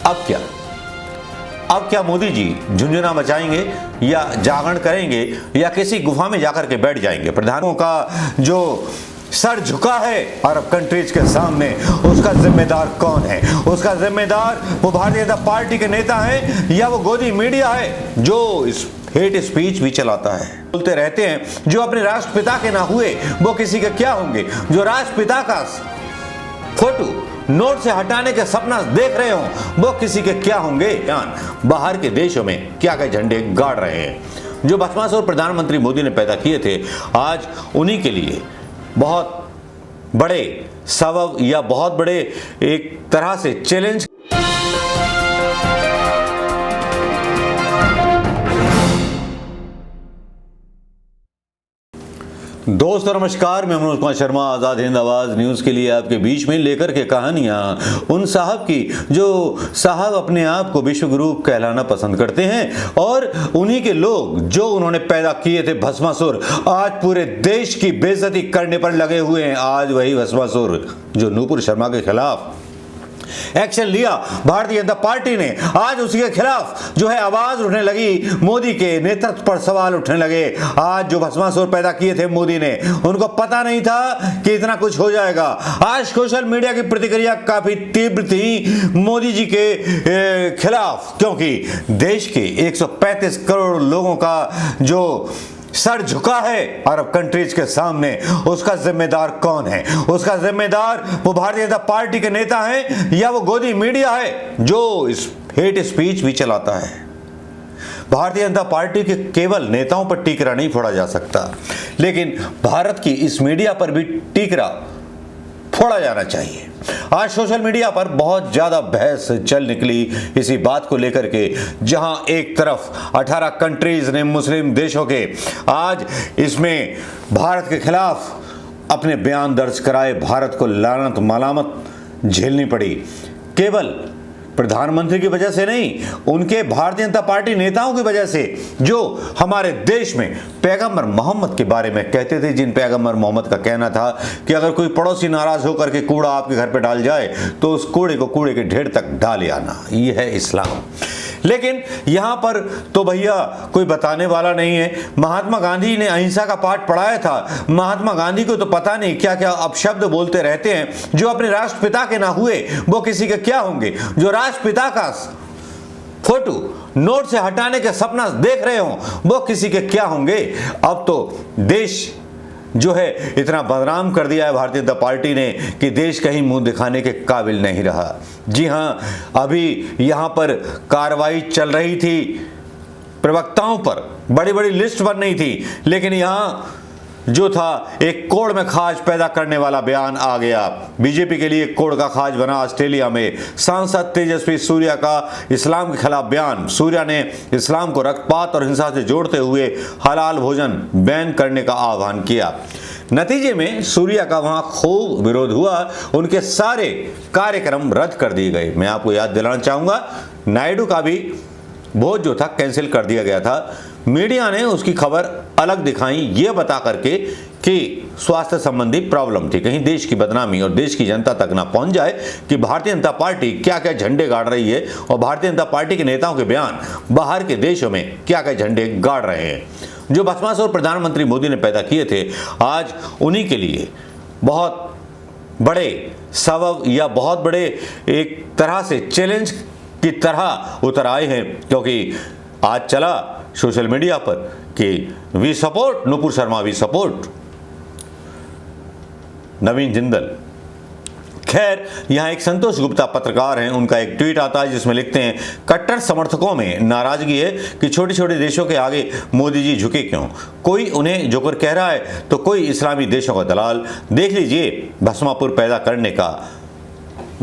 अब क्या? अब क्या मोदी जी झुंझुना मचाएंगे या जागरण करेंगे या किसी गुफा में जाकर के बैठ जाएंगे? प्रधानों का जो सर झुका है अरब कंट्रीज के सामने, उसका जिम्मेदार कौन है? उसका जिम्मेदार वो भारतीय जनता पार्टी के नेता हैं या वो गोदी मीडिया है जो इस हेट स्पीच भी चलाता है? बोलते रहते हैं जो अपने राष्ट्रपिता के ना हुए वो किसी के क्या होंगे? जो राष्ट्रपिता का फोटो नोट से हटाने के सपना देख रहे हो वो किसी के क्या होंगे? बाहर के देशों में क्या क्या झंडे गाड़ रहे हैं। जो भस्मासुर प्रधानमंत्री मोदी ने पैदा किए थे, आज उन्हीं के लिए बहुत बड़े सबब या बहुत बड़े एक तरह से चैलेंज। दोस्तों नमस्कार, मैं मनोज कुमार शर्मा आज़ाद हिंद आवाज़ न्यूज़ के लिए आपके बीच में लेकर के कहानियाँ उन साहब की जो साहब अपने आप को विश्वगुरु कहलाना पसंद करते हैं और उन्हीं के लोग जो उन्होंने पैदा किए थे भस्मासुर, आज पूरे देश की बेइज्जती करने पर लगे हुए हैं। आज वही भस्मासुर जो नूपुर शर्मा के खिलाफ एक्शन लिया भारतीय जनता पार्टी ने, आज उसी के खिलाफ जो है आवाज उठने लगी, मोदी के नेतृत्व पर सवाल उठने लगे। आज जो भस्मासुर पैदा किए थे मोदी ने, उनको पता नहीं था कि इतना कुछ हो जाएगा। आज सोशल मीडिया की प्रतिक्रिया काफी तीव्र थी मोदी जी के खिलाफ, क्योंकि देश के 135 करोड़ लोगों का जो सर झुका है अरब कंट्रीज के सामने, उसका जिम्मेदार कौन है? उसका जिम्मेदार वो भारतीय जनता पार्टी के नेता हैं या वो गोदी मीडिया है जो इस हेट स्पीच भी चलाता है। भारतीय जनता पार्टी के केवल नेताओं पर टीकरा नहीं फोड़ा जा सकता, लेकिन भारत की इस मीडिया पर भी टीकरा फोड़ा जाना चाहिए। आज सोशल मीडिया पर बहुत ज्यादा बहस चल निकली इसी बात को लेकर के, जहां एक तरफ 18 कंट्रीज ने मुस्लिम देशों के आज इसमें भारत के खिलाफ अपने बयान दर्ज कराए, भारत को लानत मलामत झेलनी पड़ी। केवल प्रधानमंत्री की वजह से नहीं, उनके भारतीय जनता पार्टी नेताओं की वजह से जो हमारे देश में पैगंबर मोहम्मद के बारे में कहते थे, जिन पैगंबर मोहम्मद का कहना था कि अगर कोई पड़ोसी नाराज होकर के कूड़ा आपके घर पे डाल जाए तो उस कूड़े को कूड़े के ढेर तक डाले आना, ये है इस्लाम। लेकिन यहां पर तो भैया कोई बताने वाला नहीं है। महात्मा गांधी ने अहिंसा का पाठ पढ़ाया था, महात्मा गांधी को तो पता नहीं क्या क्या अपशब्द बोलते रहते हैं। जो अपने राष्ट्रपिता के ना हुए वो किसी के क्या होंगे? जो राष्ट्रपिता का फोटो नोट से हटाने के सपना देख रहे हो वो किसी के क्या होंगे? अब तो देश जो है इतना बदनाम कर दिया है भारतीय जनता पार्टी ने कि देश कहीं मुंह दिखाने के काबिल नहीं रहा। जी हां, अभी यहां पर कार्रवाई चल रही थी, प्रवक्ताओं पर बड़ी बड़ी लिस्ट बन रही थी, लेकिन यहां जो था एक कोड़ में खाज पैदा करने वाला बयान आ गया। बीजेपी के लिए एक कोड़ का खाज बना ऑस्ट्रेलिया में। सांसद तेजस्वी सूर्या का इस्लाम के खिलाफ बयान। सूर्या ने इस्लाम को रक्तपात और हिंसा से जोड़ते हुए हलाल भोजन बैन करने का आह्वान किया। नतीजे में सूर्या का वहां खूब विरोध हुआ, उनके सारे कार्यक्रम रद्द कर दिए गए। मैं आपको याद दिलाना चाहूंगा, नायडू का भी भोज जो था कैंसिल कर दिया गया था। मीडिया ने उसकी खबर अलग दिखाई, ये बता करके कि स्वास्थ्य संबंधी प्रॉब्लम थी, कहीं देश की बदनामी और देश की जनता तक ना पहुंच जाए कि भारतीय जनता पार्टी क्या क्या झंडे गाड़ रही है और भारतीय जनता पार्टी के नेताओं के बयान बाहर के देशों में क्या क्या झंडे गाड़ रहे हैं। जो भस्मासुर प्रधानमंत्री मोदी ने पैदा किए थे, आज उन्हीं के लिए बहुत बड़े सबब या बहुत बड़े एक तरह से चैलेंज की तरह उतर आए हैं, क्योंकि आज चला सोशल मीडिया पर कि we support Nupur Sharma, we support Naveen Jindal. खैर, यहाँ एक संतोष गुप्ता पत्रकार हैं, उनका एक ट्वीट आता है जिसमें लिखते हैं, कट्टर समर्थकों में नाराजगी है कि छोटे छोटे देशों के आगे मोदी जी झुके क्यों? कोई उन्हें जोकर कह रहा है तो कोई इस्लामी देशों का दलाल। देख लीजिए भस्मापुर पैदा करने का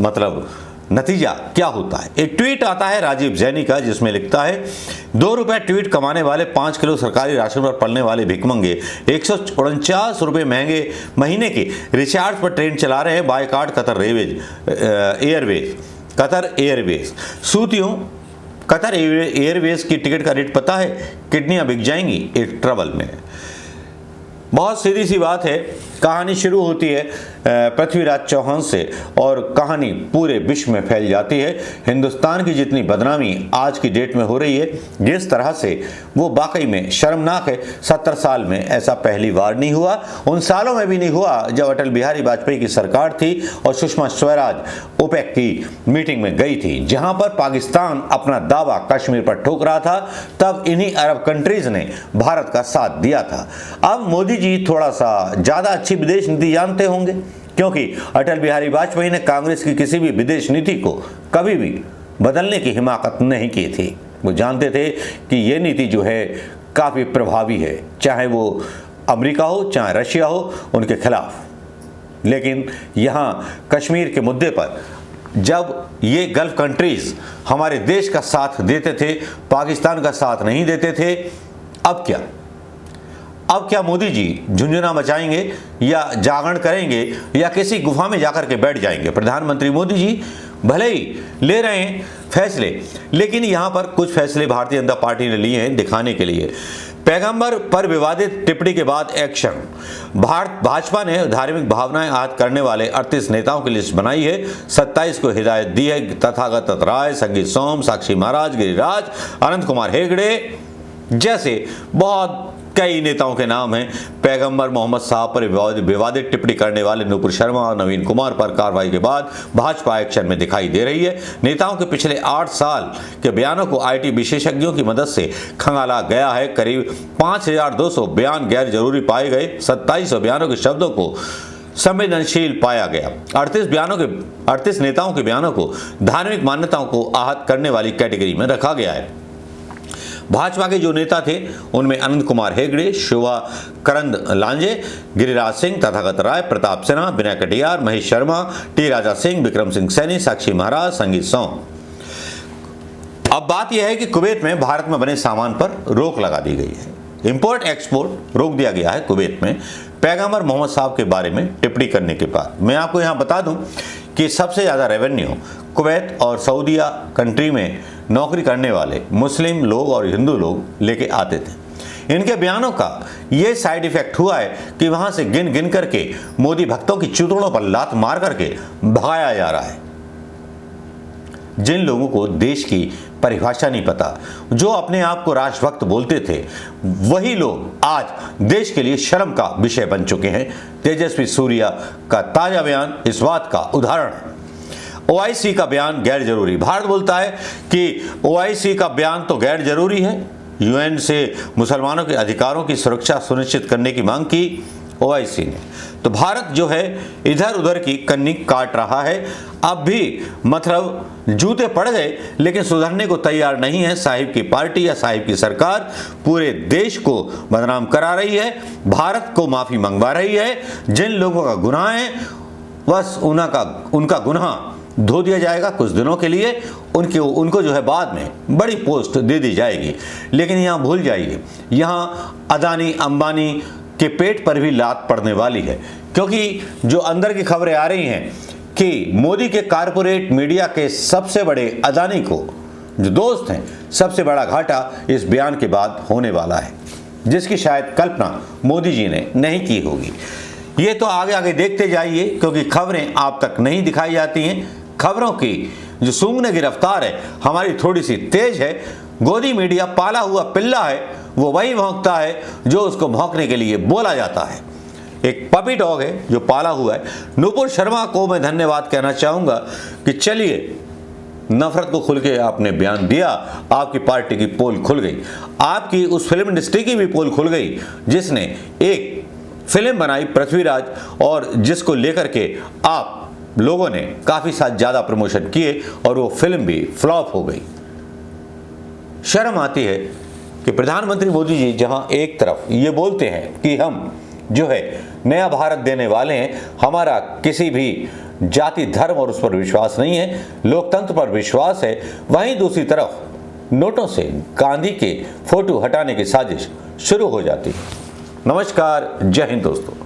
मतलब नतीजा क्या होता है। एक ट्वीट आता है राजीव जैनी का जिसमें लिखता है, 2 रुपए ट्वीट कमाने वाले 5 किलो सरकारी राशन पर पलने वाले भिखमंगे 149 रुपए महंगे महीने के रिचार्ज पर ट्रेन चला रहे हैं। Boycott Qatar Airways. सूतियों, कतर एयरवेज की टिकट का रेट पता है? किडनियां बिक जाएंगी एक ट्रबल में। बहुत सीधी सी बात है, कहानी शुरू होती है पृथ्वीराज चौहान से और कहानी पूरे विश्व में फैल जाती है। हिंदुस्तान की जितनी बदनामी आज की डेट में हो रही है, जिस तरह से वो वाकई में शर्मनाक है। 70 साल में ऐसा पहली बार नहीं हुआ, उन सालों में भी नहीं हुआ जब अटल बिहारी वाजपेयी की सरकार थी और सुषमा स्वराज ओपेक की मीटिंग में गई थी, जहां पर पाकिस्तान अपना दावा कश्मीर पर ठोक रहा था। तब इन्हीं अरब कंट्रीज ने भारत का साथ दिया था। अब मोदी जी थोड़ा सा ज्यादा अच्छी विदेश नीति जानते होंगे, क्योंकि अटल बिहारी वाजपेयी ने कांग्रेस की किसी भी विदेश नीति को कभी भी बदलने की हिमाकत नहीं की थी। वो जानते थे कि ये नीति जो है काफी प्रभावी है, चाहे वो अमेरिका हो चाहे रशिया हो उनके खिलाफ। लेकिन यहाँ कश्मीर के मुद्दे पर जब ये गल्फ कंट्रीज हमारे देश का साथ देते थे, पाकिस्तान का साथ नहीं देते थे, अब क्या मोदी जी झुंझुना मचाएंगे या जागरण करेंगे या किसी गुफा में जाकर के बैठ जाएंगे? प्रधानमंत्री मोदी जी भले ही ले रहे हैं फैसले, लेकिन यहां पर कुछ फैसले भारतीय जनता पार्टी ने लिए हैं दिखाने के लिए। पैगंबर पर विवादित टिप्पणी के बाद एक्शन। भाजपा ने धार्मिक भावनाएं आहत करने वाले 38 नेताओं की लिस्ट बनाई है। 27 को हिदायत दी है। तथागत राय, संगीत सोम, साक्षी महाराज, गिरिराज, अनंत कुमार हेगड़े जैसे बहुत कई नेताओं के नाम हैं। पैगंबर मोहम्मद साहब पर विवादित टिप्पणी करने वाले नूपुर शर्मा और नवीन कुमार पर कार्रवाई के बाद भाजपा एक्शन में दिखाई दे रही है। नेताओं के पिछले 8 साल के बयानों को आईटी विशेषज्ञों की मदद से खंगाला गया है। करीब 5200 बयान गैर जरूरी पाए गए। 2700 बयानों के शब्दों को संवेदनशील पाया गया। 38 नेताओं के बयानों को धार्मिक मान्यताओं को आहत करने वाली कैटेगरी में रखा गया है। भाजपा के जो नेता थे उनमें अनंत कुमार हेगड़े, शोभा करंद लांजे, गिरिराज सिंह, तथागत राय, प्रताप सिन्हा, विनय कटियार, महेश शर्मा, टी राजा सिंह, विक्रम सिंह सैनी, साक्षी महाराज, संगीत सोम। अब बात यह है कि कुवैत में भारत में बने सामान पर रोक लगा दी गई है। इंपोर्ट एक्सपोर्ट रोक दिया गया है कुवैत में पैगंबर मोहम्मद साहब के बारे में टिप्पणी करने के बाद। मैं आपको यहाँ बता दूं कि सबसे ज़्यादा रेवेन्यू कुवैत और सऊदीया कंट्री में नौकरी करने वाले मुस्लिम लोग और हिंदू लोग लेके आते थे। इनके बयानों का ये साइड इफेक्ट हुआ है कि वहां से गिन गिन करके मोदी भक्तों की चूतड़ों पर लात मार करके भगाया जा रहा है। जिन लोगों को देश की परिभाषा नहीं पता, जो अपने आप को राष्ट्रभक्त बोलते थे, वही लोग आज देश के लिए शर्म का विषय बन चुके हैं। तेजस्वी सूर्या का ताजा बयान इस बात का उदाहरण है। ओआईसी का बयान गैर जरूरी। भारत बोलता है कि ओआईसी का बयान तो गैर जरूरी है। यूएन से मुसलमानों के अधिकारों की सुरक्षा सुनिश्चित करने की मांग की ओआईसी ने, तो भारत जो है इधर उधर की कन्नी काट रहा है। अब भी मतलब जूते पड़ गए, लेकिन सुधरने को तैयार नहीं है। साहिब की पार्टी या साहिब की सरकार पूरे देश को बदनाम करा रही है, भारत को माफी मंगवा रही है। जिन लोगों का गुनाह है बस उनका गुनाह धो दिया जाएगा कुछ दिनों के लिए। उनको जो है बाद में बड़ी पोस्ट दे दी जाएगी। लेकिन यहाँ भूल जाइए, यहाँ अदानी अंबानी के पेट पर भी लात पड़ने वाली है, क्योंकि जो अंदर की खबरें आ रही हैं कि मोदी के कारपोरेट मीडिया के सबसे बड़े अदानी को जो दोस्त हैं, सबसे बड़ा घाटा इस बयान के बाद होने वाला है, जिसकी शायद कल्पना मोदी जी ने नहीं की होगी। ये तो आगे आगे देखते जाइए, क्योंकि खबरें आप तक नहीं दिखाई जाती हैं। खबरों की जो सूंघने की रफ्तार है हमारी थोड़ी सी तेज है। गोदी मीडिया पाला हुआ पिल्ला है, वो वही भौंकता है जो उसको भौंकने के लिए बोला जाता है। एक पपी डॉग है जो पाला हुआ है। नूपुर शर्मा को मैं धन्यवाद कहना चाहूँगा कि चलिए, नफरत को खुल के आपने बयान दिया, आपकी पार्टी की पोल खुल गई, आपकी उस फिल्म इंडस्ट्री की भी पोल खुल गई जिसने एक फिल्म बनाई पृथ्वीराज, और जिसको लेकर के आप लोगों ने काफी साथ ज्यादा प्रमोशन किए और वो फिल्म भी फ्लॉप हो गई। शर्म आती है कि प्रधानमंत्री मोदी जी जहां एक तरफ ये बोलते हैं कि हम जो है नया भारत देने वाले हैं, हमारा किसी भी जाति धर्म और उस पर विश्वास नहीं है, लोकतंत्र पर विश्वास है, वहीं दूसरी तरफ नोटों से गांधी के फोटो हटाने की साजिश शुरू हो जाती है। नमस्कार, जय हिंद दोस्तों।